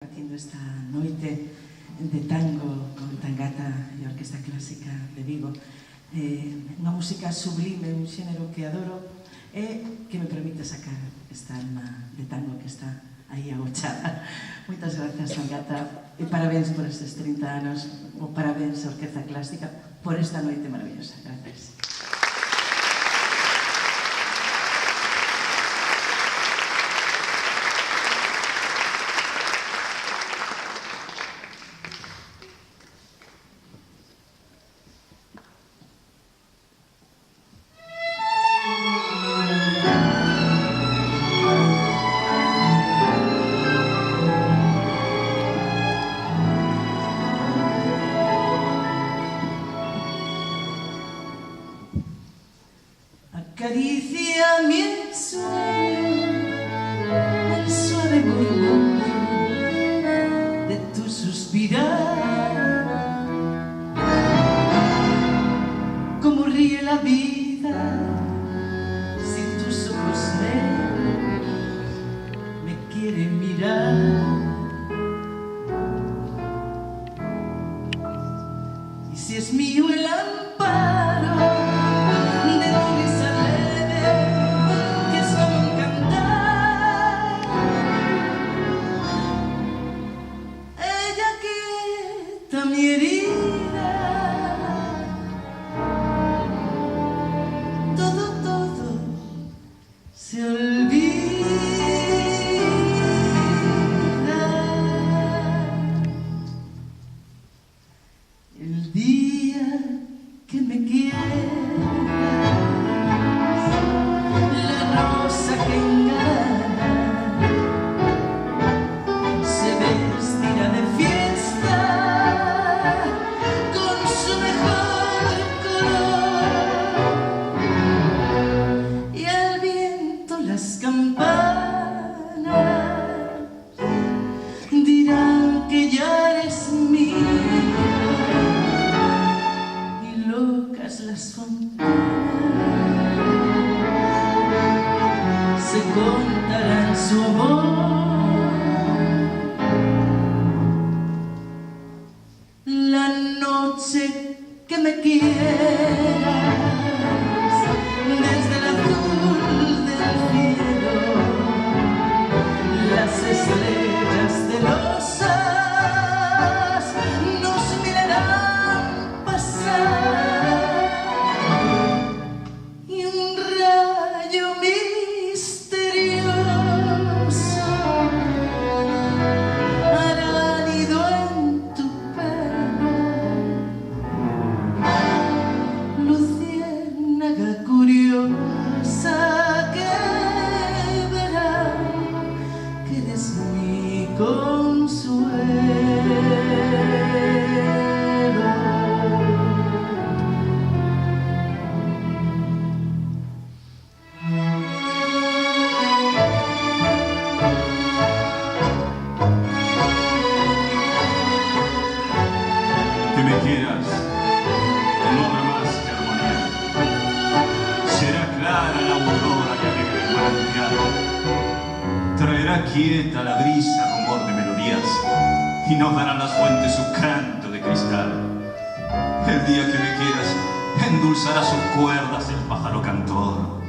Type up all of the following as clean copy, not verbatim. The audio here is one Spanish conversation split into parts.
Haciendo esta noite de tango con Tangata e a Orquesta Clásica de Vigo, unha música sublime, un xénero que adoro e que me permite sacar esta alma de tango que está aí agochada. Moitas grazas, Tangata, e parabéns por estes 30 anos, ou parabéns a Orquesta Clásica por esta noite maravillosa. Gracias. Acaricia mi sueño, el suave murmullo de tu suspirar. Como ríe la vida si tus ojos negros me quieren mirar. Y si es mío el amparo de tu risa leve, que es como un cantar, ella quita mi herida, todo se olvida. El día que me quieras, la rosa que engana se vestirá de fiesta con su mejor color, y al viento las campanas dirán que ya eres mía, y locas las fontanas se contarán su amor. La noche que me quieras, desde el azul del cielo, las estrellas celosas nos mirarán pasar, y un rayo misterioso hará nido en tu pelo, luciérnaga curiosa que verá que eres mi consuelo. Que me quieras, no habrá más que armonía. Será clara la aurora que alegra el manantial. Traerá quieta la brisa rumor de melodías, y nos darán las fuentes su canto de cristal. El día que me quieras, endulzará sus cuerdas el pájaro cantor.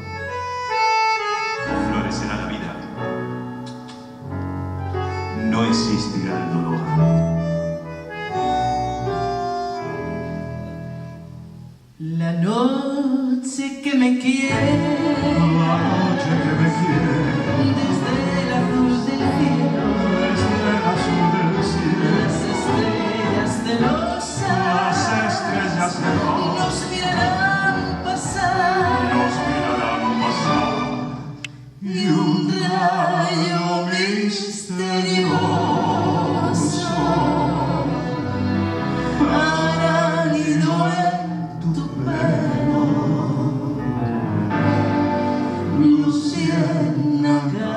Florecerá la vida, no existirá el dolor. La noche que me quiere, La noche que me quiere, desde el azul del cielo, desde el azul del cielo, las estrellas celosas las estrellas celosas nos mirarán pasar, y un rayo misterioso hará nido en tu pelo, luciérnaga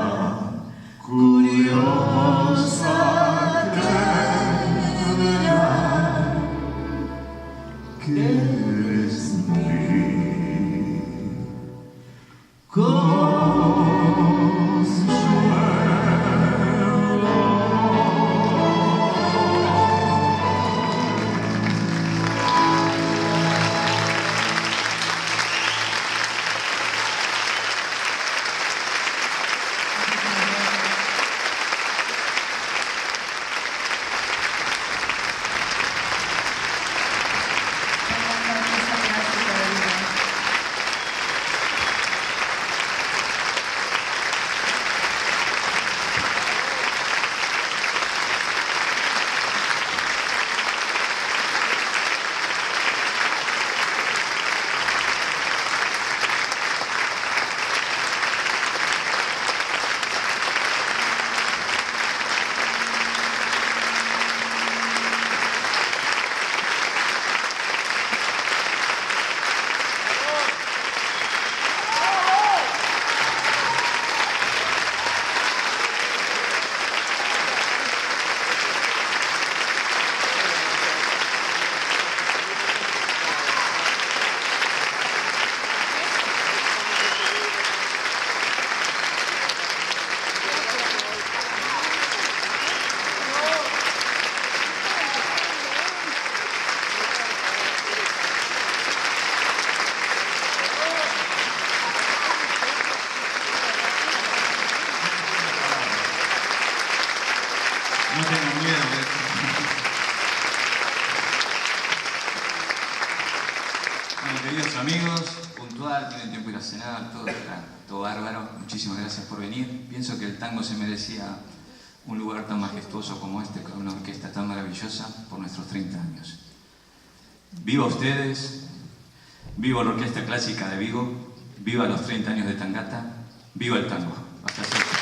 No tengan miedo de eso. Bueno, queridos amigos, puntual, tienen tiempo de ir a cenar, todo bárbaro. Muchísimas gracias por venir. Pienso que el tango se merecía un lugar tan majestuoso como este, con una orquesta tan maravillosa, por nuestros 30 años. Viva ustedes, viva la Orquesta Clásica de Vigo, viva los 30 años de Tangata, viva el tango. Hasta siempre.